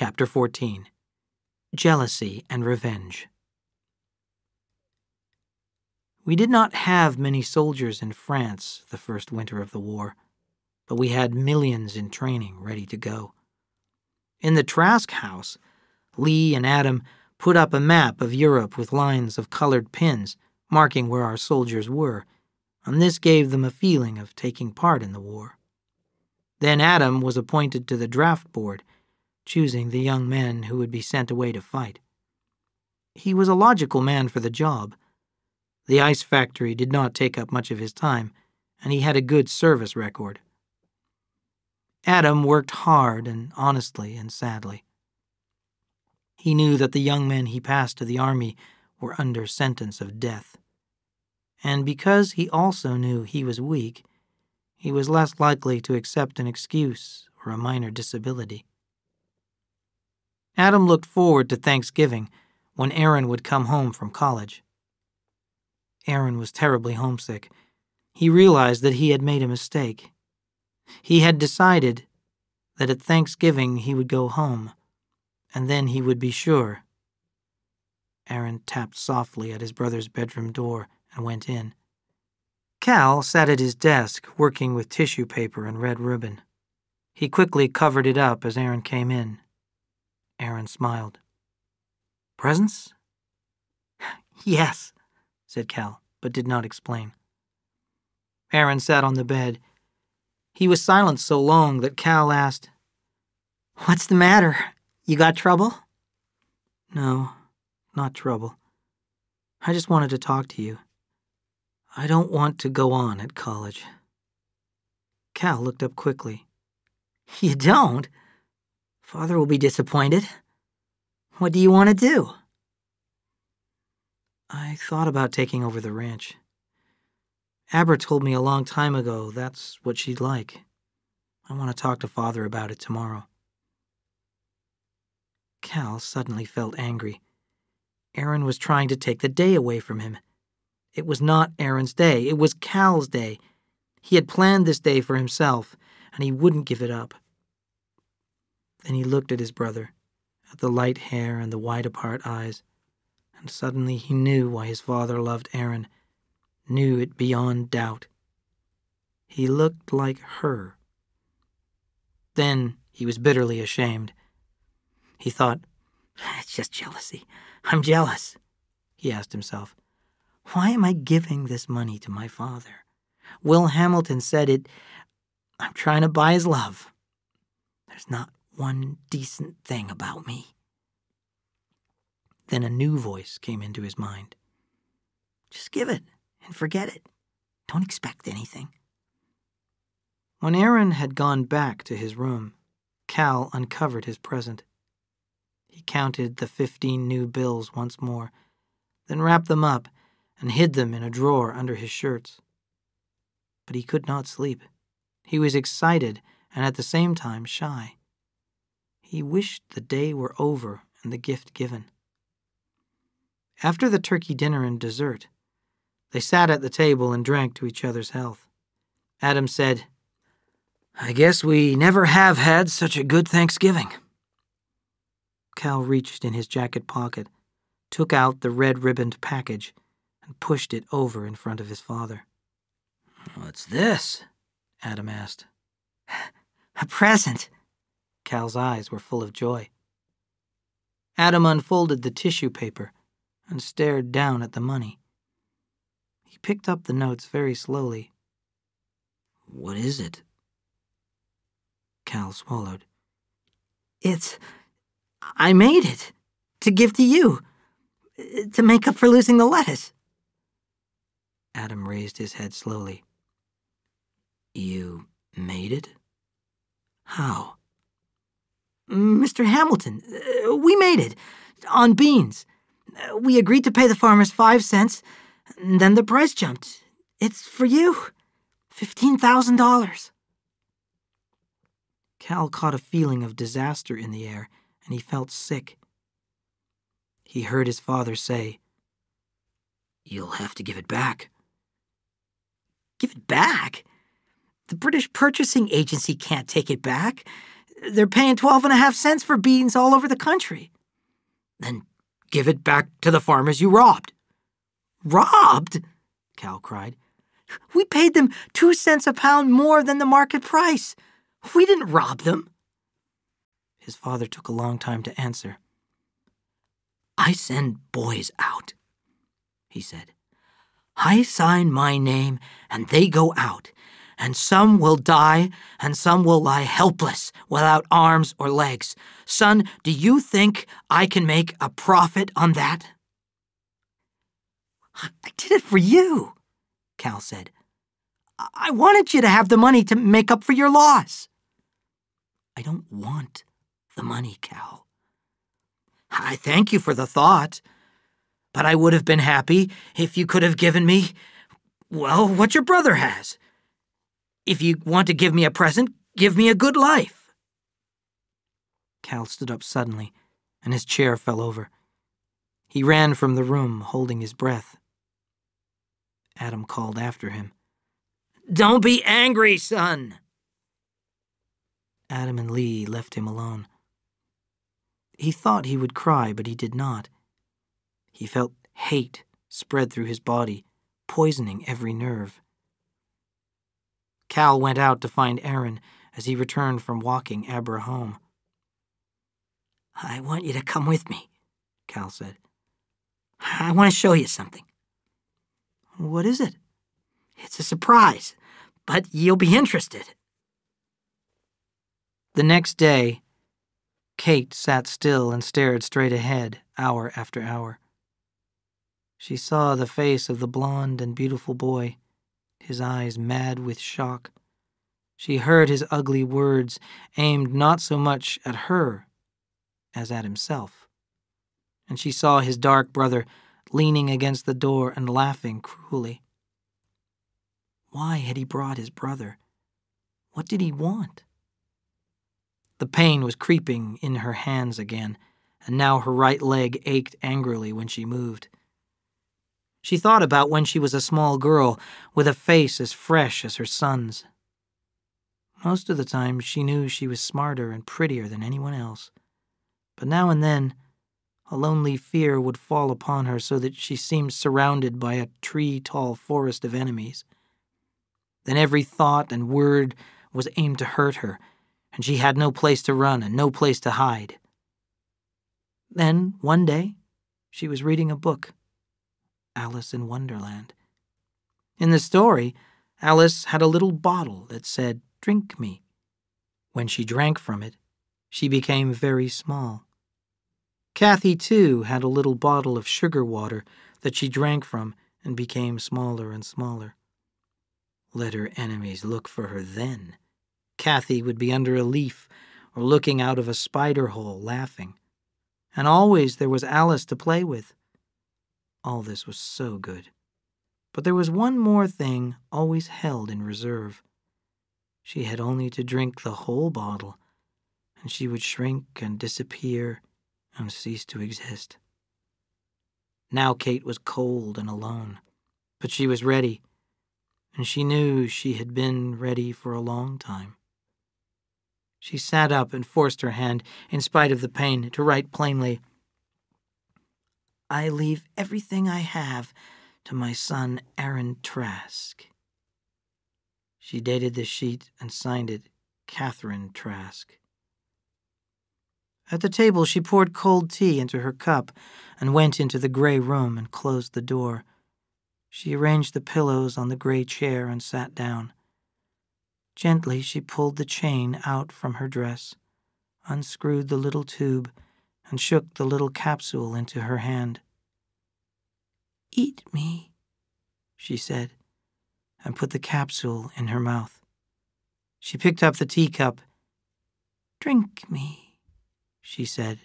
Chapter 14. Jealousy and Revenge. We did not have many soldiers in France the first winter of the war, but we had millions in training ready to go. In the Trask house, Lee and Adam put up a map of Europe with lines of colored pins marking where our soldiers were, and this gave them a feeling of taking part in the war. Then Adam was appointed to the draft board, choosing the young men who would be sent away to fight. He was a logical man for the job. The ice factory did not take up much of his time, and he had a good service record. Adam worked hard and honestly and sadly. He knew that the young men he passed to the army were under sentence of death. And because he also knew he was weak, he was less likely to accept an excuse or a minor disability. Adam looked forward to Thanksgiving when Aaron would come home from college. Aaron was terribly homesick. He realized that he had made a mistake. He had decided that at Thanksgiving he would go home, and then he would be sure. Aaron tapped softly at his brother's bedroom door and went in. Cal sat at his desk working with tissue paper and red ribbon. He quickly covered it up as Aaron came in. Aaron smiled. "Presents?" "Yes," said Cal, but did not explain. Aaron sat on the bed. He was silent so long that Cal asked, "What's the matter? You got trouble?" "No, not trouble. I just wanted to talk to you. I don't want to go on at college." Cal looked up quickly. "You don't? Father will be disappointed. What do you want to do?" "I thought about taking over the ranch. Aber told me a long time ago that's what she'd like. I want to talk to Father about it tomorrow." Cal suddenly felt angry. Aaron was trying to take the day away from him. It was not Aaron's day. It was Cal's day. He had planned this day for himself, and he wouldn't give it up. Then he looked at his brother, at the light hair and the wide-apart eyes, and suddenly he knew why his father loved Aaron, knew it beyond doubt. He looked like her. Then he was bitterly ashamed. He thought, "It's just jealousy. I'm jealous." He asked himself, "Why am I giving this money to my father? Will Hamilton said it. I'm trying to buy his love. There's not one decent thing about me." Then a new voice came into his mind. "Just give it and forget it. Don't expect anything." When Aaron had gone back to his room, Cal uncovered his present. He counted the 15 new bills once more, then wrapped them up and hid them in a drawer under his shirts. But he could not sleep. He was excited and at the same time shy. He wished the day were over and the gift given. After the turkey dinner and dessert, they sat at the table and drank to each other's health. Adam said, "I guess we never have had such a good Thanksgiving." Cal reached in his jacket pocket, took out the red-ribboned package, and pushed it over in front of his father. "What's this?" Adam asked. "A present." Cal's eyes were full of joy. Adam unfolded the tissue paper and stared down at the money. He picked up the notes very slowly. "What is it?" Cal swallowed. I made it. To give to you. To make up for losing the lettuce." Adam raised his head slowly. "You made it? How?" "Mr. Hamilton, we made it. On beans. We agreed to pay the farmers 5 cents, and then the price jumped. It's for you. $15,000. Cal caught a feeling of disaster in the air, and he felt sick. He heard his father say, "You'll have to give it back." "Give it back? The British Purchasing Agency can't take it back. They're paying 12.5 cents for beans all over the country. Then give it back to the farmers you robbed. Robbed? Cal cried. We paid them 2 cents a pound more than the market price. We didn't rob them. His father took a long time to answer. I send boys out, he said. I sign my name and they go out, and some will die and some will lie helpless without arms or legs. Son, do you think I can make a profit on that? I did it for you, Cal said. I wanted you to have the money to make up for your loss. I don't want the money, Cal. I thank you for the thought, but I would have been happy if you could have given me, well, what your brother has. If you want to give me a present, give me a good life. Cal stood up suddenly, and his chair fell over. He ran from the room, holding his breath. Adam called after him. Don't be angry, son. Adam and Lee left him alone. He thought he would cry, but he did not. He felt hate spread through his body, poisoning every nerve. Cal went out to find Aaron as he returned from walking Abra home. I want you to come with me, Cal said. I want to show you something. What is it? It's a surprise, but you'll be interested. The next day, Kate sat still and stared straight ahead, hour after hour. She saw the face of the blond and beautiful boy, his eyes mad with shock. She heard his ugly words aimed not so much at her as at himself. And she saw his dark brother leaning against the door and laughing cruelly. Why had he brought his brother? What did he want? The pain was creeping in her hands again, and now her right leg ached angrily when she moved. She thought about when she was a small girl with a face as fresh as her son's. Most of the time she knew she was smarter and prettier than anyone else, but now and then a lonely fear would fall upon her so that she seemed surrounded by a tree-tall forest of enemies. Then every thought and word was aimed to hurt her, and she had no place to run and no place to hide. Then, one day, she was reading a book, Alice in Wonderland. In the story, Alice had a little bottle that said, "Drink me." When she drank from it, she became very small. Kathy, too, had a little bottle of sugar water that she drank from and became smaller and smaller. Let her enemies look for her then. Kathy would be under a leaf or looking out of a spider hole laughing. And always there was Alice to play with. All this was so good. But there was one more thing always held in reserve. She had only to drink the whole bottle, and she would shrink and disappear and cease to exist. Now Kate was cold and alone, but she was ready, and she knew she had been ready for a long time. She sat up and forced her hand, in spite of the pain, to write plainly, "I leave everything I have to my son Aaron Trask." She dated the sheet and signed it Catherine Trask. At the table she poured cold tea into her cup and went into the gray room and closed the door. She arranged the pillows on the gray chair and sat down. Gently she pulled the chain out from her dress, unscrewed the little tube, and shook the little capsule into her hand. "Eat me," she said, and put the capsule in her mouth. She picked up the teacup. "Drink me," she said,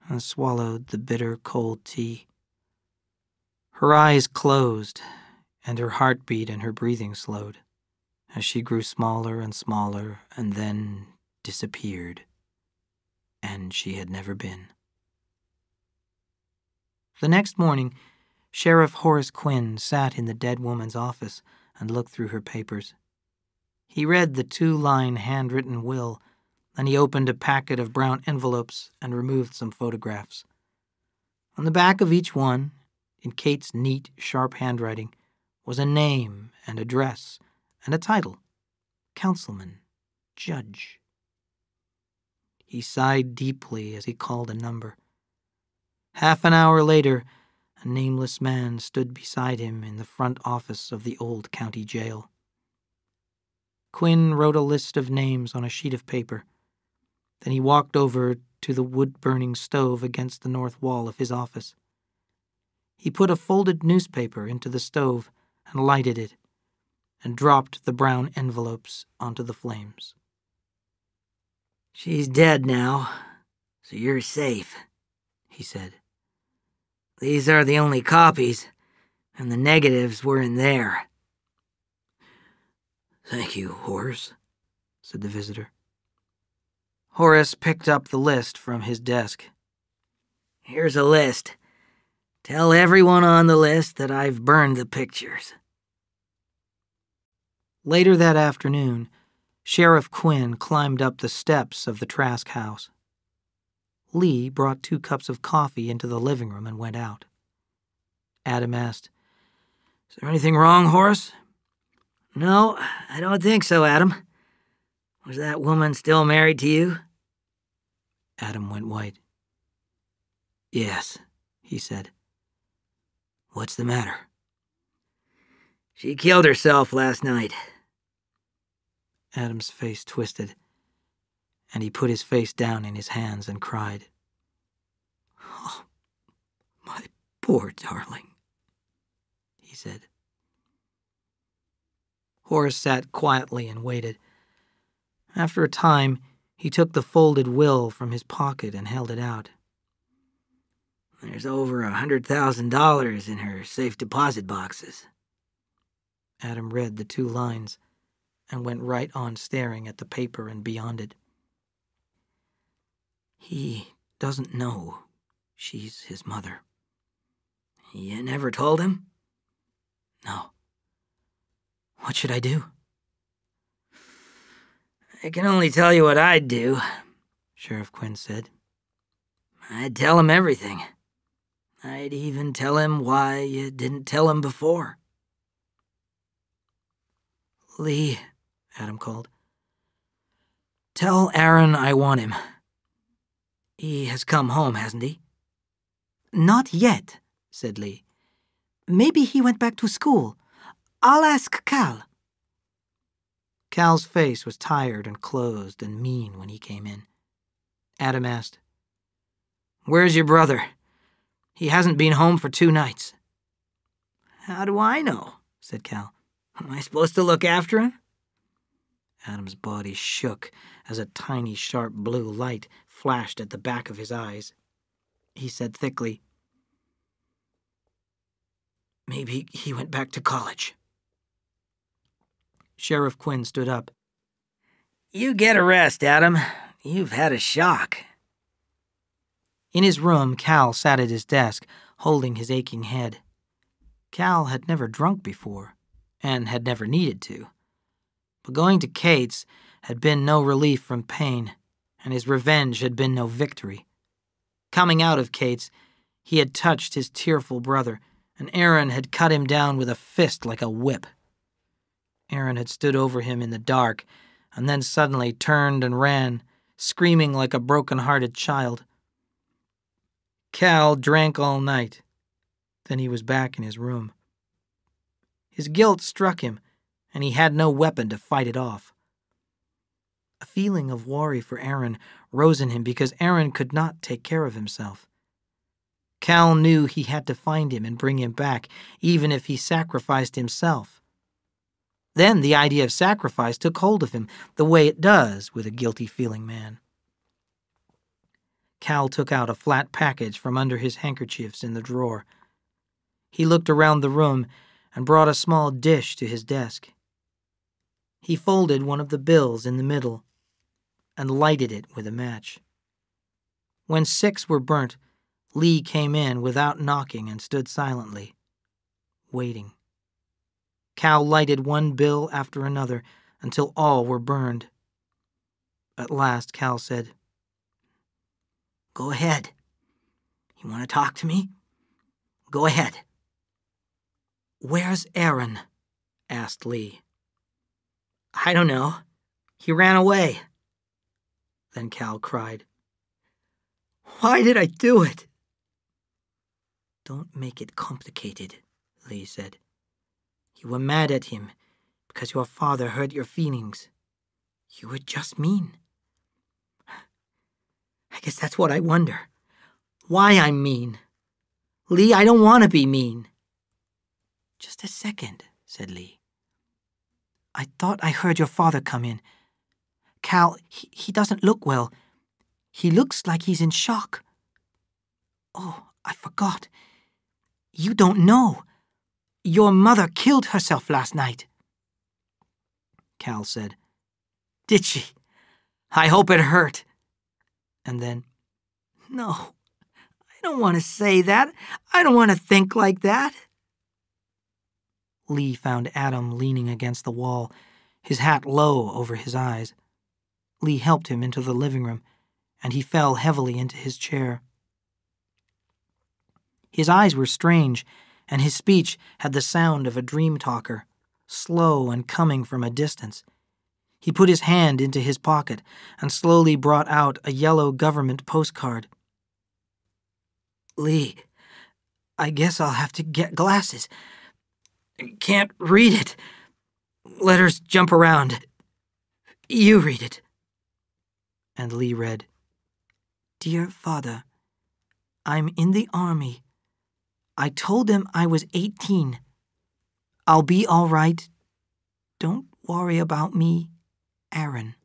and swallowed the bitter cold tea. Her eyes closed, and her heartbeat and her breathing slowed, as she grew smaller and smaller and then disappeared, and she had never been. The next morning, Sheriff Horace Quinn sat in the dead woman's office and looked through her papers. He read the 2-line handwritten will and he opened a packet of brown envelopes and removed some photographs. On the back of each one, in Kate's neat, sharp handwriting, was a name and address and a title: Councilman, Judge. He sighed deeply as he called a number. Half an hour later, a nameless man stood beside him in the front office of the old county jail. Quinn wrote a list of names on a sheet of paper. Then he walked over to the wood-burning stove against the north wall of his office. He put a folded newspaper into the stove and lighted it, and dropped the brown envelopes onto the flames. "She's dead now, so you're safe," he said. "These are the only copies, and the negatives were in there." "Thank you, Horace," said the visitor. Horace picked up the list from his desk. "Here's a list. Tell everyone on the list that I've burned the pictures." Later that afternoon, Sheriff Quinn climbed up the steps of the Trask house. Lee brought 2 cups of coffee into the living room and went out. Adam asked, "Is there anything wrong, Horace?" "No, I don't think so, Adam. Was that woman still married to you?" Adam went white. "Yes," he said. "What's the matter?" "She killed herself last night." Adam's face twisted, and he put his face down in his hands and cried. "Oh, my poor darling," he said. Horace sat quietly and waited. After a time, he took the folded will from his pocket and held it out. "There's over $100,000 in her safe deposit boxes." Adam read the 2 lines and went right on staring at the paper and beyond it. "He doesn't know she's his mother." "You never told him?" "No." "What should I do?" "I can only tell you what I'd do," Sheriff Quinn said. "I'd tell him everything. I'd even tell him why you didn't tell him before." "Lee," Adam called. "Tell Aaron I want him." "He has come home, hasn't he?" "Not yet," said Lee. "Maybe he went back to school. I'll ask Cal." Cal's face was tired and closed and mean when he came in. Adam asked, "Where's your brother? He hasn't been home for 2 nights." "How do I know?" said Cal. "Am I supposed to look after him?" Adam's body shook as a tiny, sharp blue light flashed at the back of his eyes. He said thickly, "Maybe he went back to college." Sheriff Quinn stood up. "You get a rest, Adam. You've had a shock." In his room, Cal sat at his desk, holding his aching head. Cal had never drunk before, and had never needed to. But going to Kate's had been no relief from pain, and his revenge had been no victory. Coming out of Kate's, he had touched his tearful brother, and Aaron had cut him down with a fist like a whip. Aaron had stood over him in the dark, and then suddenly turned and ran, screaming like a broken-hearted child. Cal drank all night. Then he was back in his room. His guilt struck him, and he had no weapon to fight it off. A feeling of worry for Aaron rose in him because Aaron could not take care of himself. Cal knew he had to find him and bring him back, even if he sacrificed himself. Then the idea of sacrifice took hold of him, the way it does with a guilty-feeling man. Cal took out a flat package from under his handkerchiefs in the drawer. He looked around the room and brought a small dish to his desk. He folded one of the bills in the middle and lighted it with a match. When 6 were burnt, Lee came in without knocking and stood silently, waiting. Cal lighted one bill after another until all were burned. At last, Cal said, "Go ahead. You want to talk to me? Go ahead." "Where's Aaron?" asked Lee. "I don't know. He ran away." Then Cal cried, "Why did I do it?" "Don't make it complicated," Lee said. "You were mad at him because your father hurt your feelings. You were just mean." "I guess that's what I wonder. Why I'm mean. Lee, I don't want to be mean." "Just a second," said Lee. "I thought I heard your father come in. Cal, he doesn't look well. He looks like he's in shock. Oh, I forgot. You don't know. Your mother killed herself last night." Cal said, "Did she? I hope it hurt." and then, "No, I don't want to say that. I don't want to think like that." Lee found Adam leaning against the wall, his hat low over his eyes. Lee helped him into the living room, and he fell heavily into his chair. His eyes were strange, and his speech had the sound of a dream talker, slow and coming from a distance. He put his hand into his pocket and slowly brought out a yellow government postcard. "Lee, I guess I'll have to get glasses. Can't read it. Letters jump around. You read it." And Lee read, "Dear Father, I'm in the army. I told them I was 18. I'll be all right. Don't worry about me, Aaron."